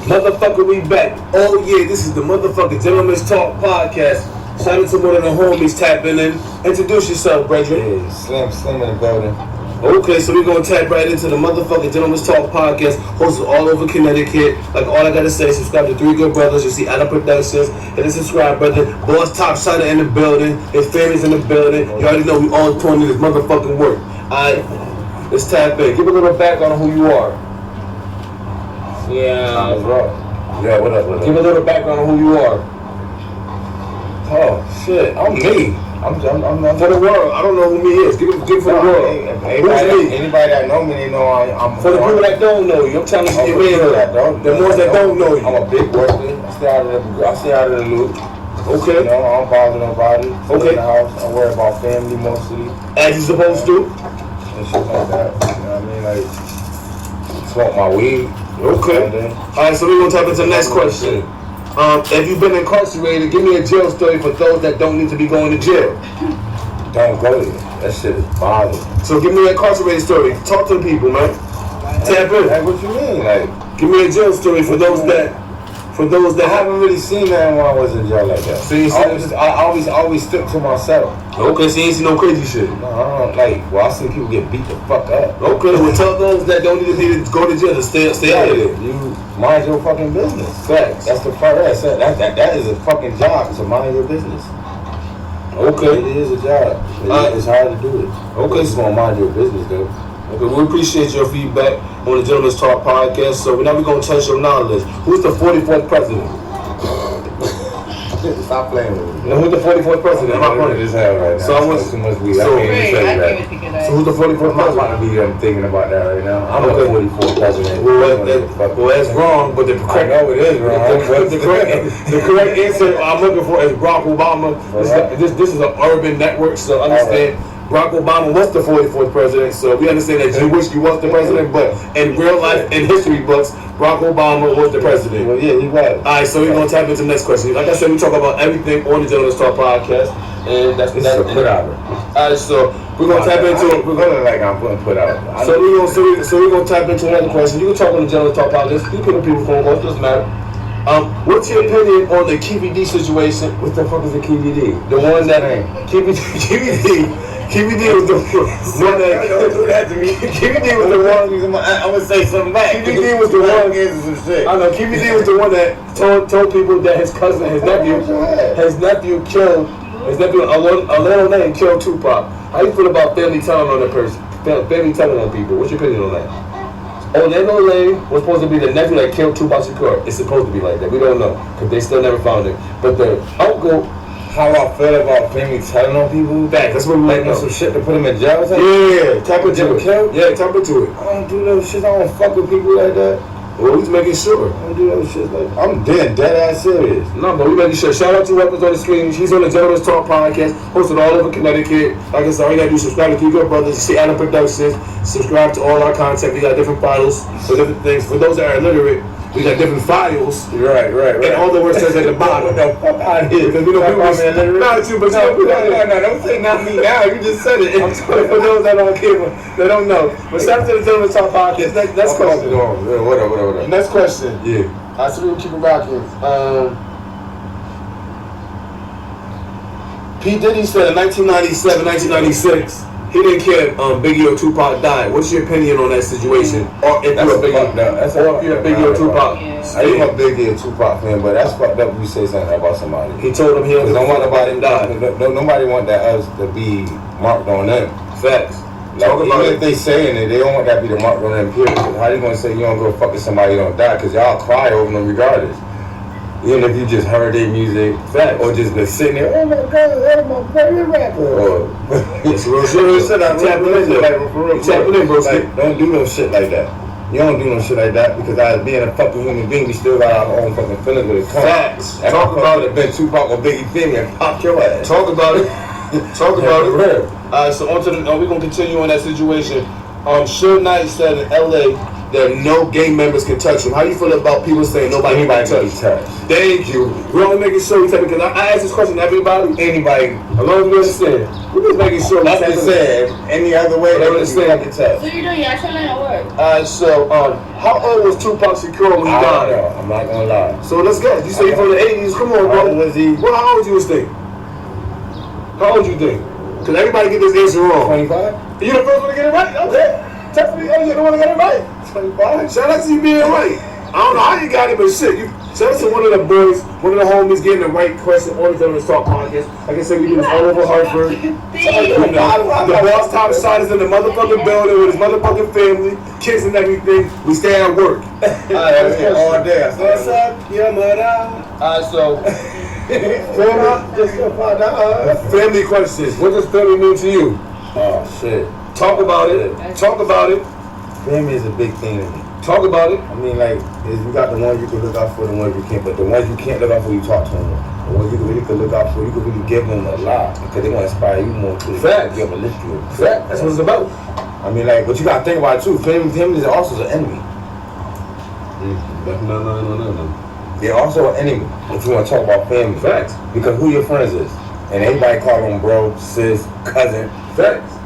Motherfucker, we back. Oh yeah, this is the motherfucking Gentleman's Talk podcast. Shout out to one of the homies tapping in. Introduce yourself, brethren. Yeah, Slim in the building. Okay, so we're gonna tap right into the motherfucking Gentleman's Talk podcast, hosted all over Connecticut. Like all I gotta say, subscribe to Three Good Brothers. You see Adam Productions. Hit the subscribe button. Boss Top Shotter in the building. His family's in the building. You already know we all pointing this motherfucking work. Alright, let's tap in. Give a little background on who you are. Yeah, what up? Give a little background on who you are. Oh shit, I'm me. I'm For the world, I don't know who me is. Give for the world. Anybody that know me, they know I'm. For the people that don't know you, I'm telling you, the ones that don't know you. I'm a big worker. I stay out of the loop. Okay. You know, I don't bother nobody. Okay. In the house, I worry about family mostly. As you supposed to. And shit like that. You know what I mean? Like, smoke my weed. Okay. Alright, so we're gonna tap into the next question. If you've been incarcerated, give me a jail story for those that don't need to be going to jail. Don't go there. That shit is bothering. So give me an incarcerated story. Talk to the people, man. Tap in. Like, what you mean? Like, give me a jail story for those that. I haven't really seen that when I was in jail like that. So you I always stick to myself. Okay, so you ain't see no crazy shit. No, I don't I see people get beat the fuck up. Okay, well tell those that don't need to go to jail to stay out of there. You mind your fucking business. Facts. That's the part that is a fucking job, to mind your business. Okay. It is a job. It's hard to do it. Okay, just gonna mind your business though. Okay, we appreciate your feedback on the Gentleman's Talk podcast. So now we're gonna test your knowledge. Who's the 44th president? Stop playing with me. Now, who's the 44th president? I'm not this hell right now. So I want too much weed. So, I can't even say that. So who's the 44th I'm not about president? to be thinking about that right now. I'm Okay. the 44th president. Well, that's wrong, but the correct, I know it is wrong. the correct answer I'm looking for is Barack Obama. This is an urban network, so understand. Barack Obama was the 44th president, so we understand that Jewish was the president, but in real life, in history books, Barack Obama was the president. Well, yeah, he was. Alright, so we're going to tap into the next question. Like I said, we talk about everything on the Gentleman's Talk podcast, and that's a put out. Alright, so we're going to tap into it. We're going to like I'm putting put out. So we're going to tap into another question. You can talk on the Gentleman's Talk podcast. You can put people phone calls, doesn't matter. What's your opinion on the KVD situation? What the fuck is a KVD? The one that KVD was the one that don't do that to me. KVD was the one. I'm gonna say something back. KVD was the one. I know KVD was the one that told people that his nephew killed a little name killed Tupac. How you feel about family telling on a person? Family telling on people. What's your opinion on that? Orlando Lane was supposed to be the nephew that killed Tupac Shakur. It's supposed to be like that. We don't know because they still never found it. But the uncle. How I feel about family telling on people? That's what we like some shit to put them in jail. Yeah, tap into it. Yeah, tap into it. I don't do those shit. I don't fuck with people like that. Well, we just making sure. I don't do those shit like that. I'm dead ass serious. No, but we making sure. Shout out to Weapons on the Screen. She's on the Gentleman's Talk podcast, hosted all over Connecticut. Like I said, all you gotta do is subscribe to Three Good Brothers. You see Adam Productions. Subscribe to all our content. We got different files for different things. For those that are illiterate, we got different files. Right. And all the words says at the bottom. The fuck out of here. Because we know people are not you, but no, don't say not me now. You just said it. I'm sorry for those that don't care, they don't know. But shout out to the Gentleman's Talk podcast. Next question. Whatever. Next question. Yeah. Alright, so we'll keep it rocking. P. Diddy said in 1997, 1996, he didn't care if Biggie or Tupac died. What's your opinion on that situation? Or if you're a Biggie or Tupac? I'm a Biggie or Tupac fan, but that's fucked up if you say something about somebody. He told him he don't want nobody die. Nobody want that us to be marked on them. Facts. Even if they saying it, they don't want that to be the mark on them, period. How you gonna say you don't go fuck with somebody you don't die? Because y'all cry over them regardless. Even if you just heard their music, or just been sitting there, oh my god, that's my favorite rapper. Or it's real shit. I'm tapping in, bro. Don't do no shit like that. You don't do no shit like that because as being a fucking human being, we still got our own fucking feelings with it. Facts. Talk about it. Been Tupac or Biggie thing and pop your ass. Talk about it. Alright, so on to the. We're gonna continue on that situation. Suge Knight said in LA that no gang members can touch him. How you feel about people saying nobody can touch? Thank you. We're only making sure we take it because I ask this question to everybody. Anybody, as long as we understand, we're just making sure. That's what I said. Any other way, they understand the touch. So you're doing your actual line of work? So how old was Tupac Shakur when he died? I'm not gonna lie. So let's go. You say you're from the 80s. Come on, bro. How old was he? Well, how old you think? How old you think? Because everybody get this answer wrong. 25? You the first one to get it right? Okay. Definitely, you're the one to get it right. 25. Shout out to you being right. I don't know how you got it, but shit. Shout out to one of the boys, one of the homies getting the right question on the Gentleman's Talk podcast. Like I said, we do this all over Hartford. The boss top shot is in the motherfucking building with his motherfucking family, kids and everything. We stay at work. All day. What's up, your mother? So, family questions. What does family mean to you? Oh, shit. Talk about it. Talk about it. Family is a big thing to me. Talk about it. I mean, like, you got the ones you can look out for, the ones you can't, but the ones you can't look out for, you talk to them. The ones you really can look out for, you can really give them a lot because they want to inspire you more too. Fact. Give them a lift you. Fact. That's what it's about. I mean, like, but you gotta think about it too. Family is also an enemy. No. They're also an enemy if you want to talk about family. Facts. Because who your friends is, and everybody call them bro, sis, cousin. Facts.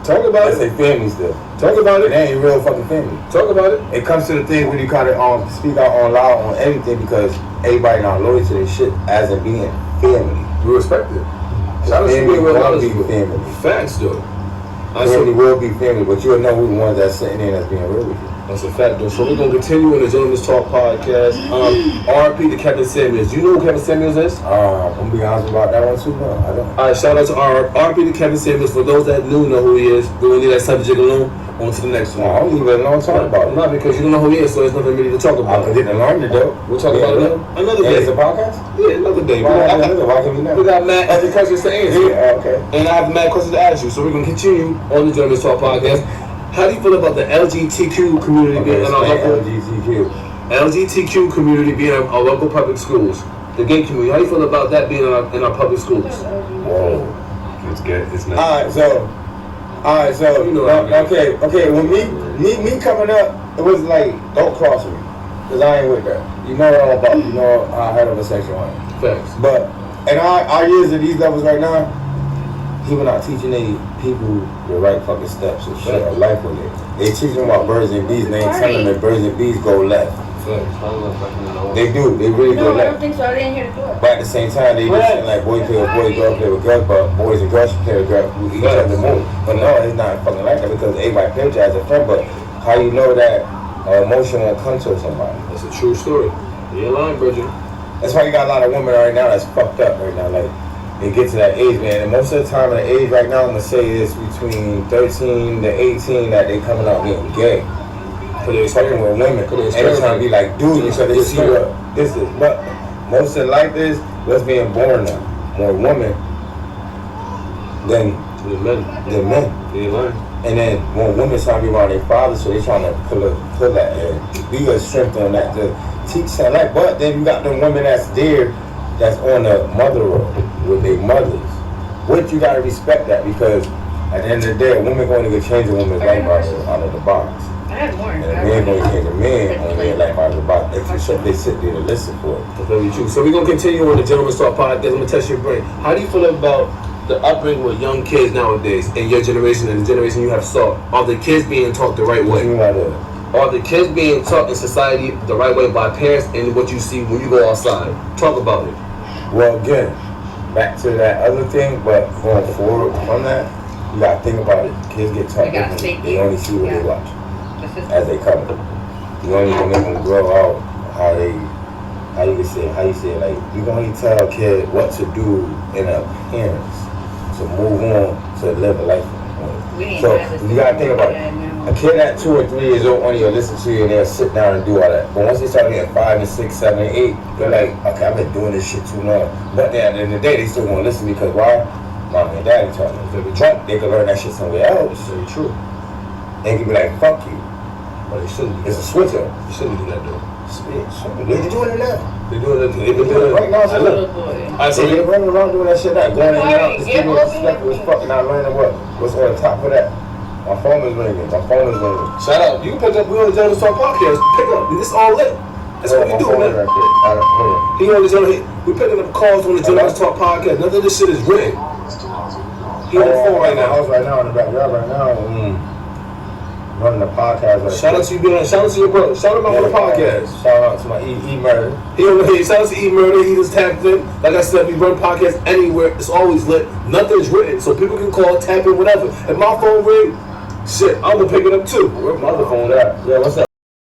Talk about That's it. their family still. Talk about it. They ain't real fucking family. Talk about it. It comes to the thing when you kind of speak out on loud on everything because everybody not loyal to their shit as in being family. We respect it. Shout out to Family being real will honest be with family. Facts, though. Family will be family, but you'll know who the ones that's sitting there that's being real with you. That's a fact, though. So we're gonna continue in the Gentleman's Talk podcast. RP to Kevin Samuels. Do you know who Kevin Samuels is? I'm gonna be honest about that one too. No, I don't. All right, shout out to RP to Kevin Samuels. For those that know who he is, we're gonna leave that subject alone. On to the next one. I don't even know what to talk about. Not because you don't know who he is, so there's nothing really to talk about. I didn't learn it though. We'll talk about it another day. It's a podcast? Yeah, another day. Why can we not? We got mad other questions to answer. Yeah, okay. And I have mad questions to ask you. So we're gonna continue on the Gentleman's Talk podcast. How do you feel about the LGBTQ community being in our local LGBTQ community being in our local public schools? The gay community. How do you feel about that being in our public schools? Whoa. It's good. It's not. Alright, so You know okay. When me coming up, it was like don't cross me, cause I ain't with that. You know what I'm about. You know I heard of a sexual one. Facts. But in our years at these levels right now, people not teaching they people the right fucking steps and shit of life with it. They teach them about birds and bees, and they ain't telling them that birds and bees go left. They do. They really go No, I don't left. think so. I didn't hear the door. But at the same time, they just saying like boy play with boy, girl play with girl, but boys and girls should play with girls with each other more. But no, it's not fucking like that because everybody plays as a friend. But how you know that emotion won't come to somebody? That's a true story. You ain't lying, Bridget. That's why you got a lot of women right now that's fucked up right now. Like they get to that age, man. And most of the time, the age right now, I'm gonna say is between 13 to 18 that they coming out getting gay. So they fucking with women, and they're trying to be like dudes because they see what this is. But most of life is what's being born now. More women than men. You ain't lying. And then when women trying to be around their fathers, so they trying to pull that and be a strength on that to teach that life. But then you got them women that's there, that's on the mother road with their mothers. What you gotta respect that because at the end of the day, a woman going to change a woman's life out of the box. I had more. And a man going to change a man on their life out of the box. If they sit there to listen for it. That's very true. So we're gonna continue on the Gentleman's Talk podcast. I'm gonna test your brain. How do you feel about the upbringing with young kids nowadays in your generation and the generation you have saw? Are the kids being taught the right way? Are the kids being taught in society the right way by parents and what you see when you go outside? Talk about it. Well, again, back to that other thing, but going forward from that, you gotta think about it. Kids get taught differently. They only see what they watch as they come. You only gonna make them grow out how you say it, like you can only tell a kid what to do in a parents to move on to live a life. So you gotta think about it. A kid at 2 or 3 years old only will listen to you and they'll sit down and do all that. But once they start getting 5 and 6, 7 and 8, they're like, okay, I've been doing this shit too long. But then at the end of the day, they still won't listen because why? Mom and daddy taught them. But they can learn that shit somewhere else. Very true. They can be like, fuck you. But they shouldn't. It's a switch up. You shouldn't do that though. They're doing it now. They're doing it. They've been doing it right now. So look. I So they're running around doing that shit now. Going in and out, just giving respect was fucking not learning what's on top of that. My phone is ringing. Shout out. You can pick up. We on the Gentleman's Talk podcast. Pick up. This all lit. That's what we do, man. Right quick. He on the Gentleman. We picking up calls on the Gentleman's Talk podcast. None of this shit is written. He on the phone right now. House right now in the backyard right now. Running the podcast. Right Shout out to you, being on. Shout out to your brother. Shout out to him on the podcast. Shout out to my E Murder. He over here. Shout out to E Murder. He just tapped in. Like I said, we run podcasts anywhere. It's always lit. Nothing's written, so people can call, tap in, whatever. If my phone ring, shit, I'm gonna pick it up too. Where's my other phone at? Yeah, what's up?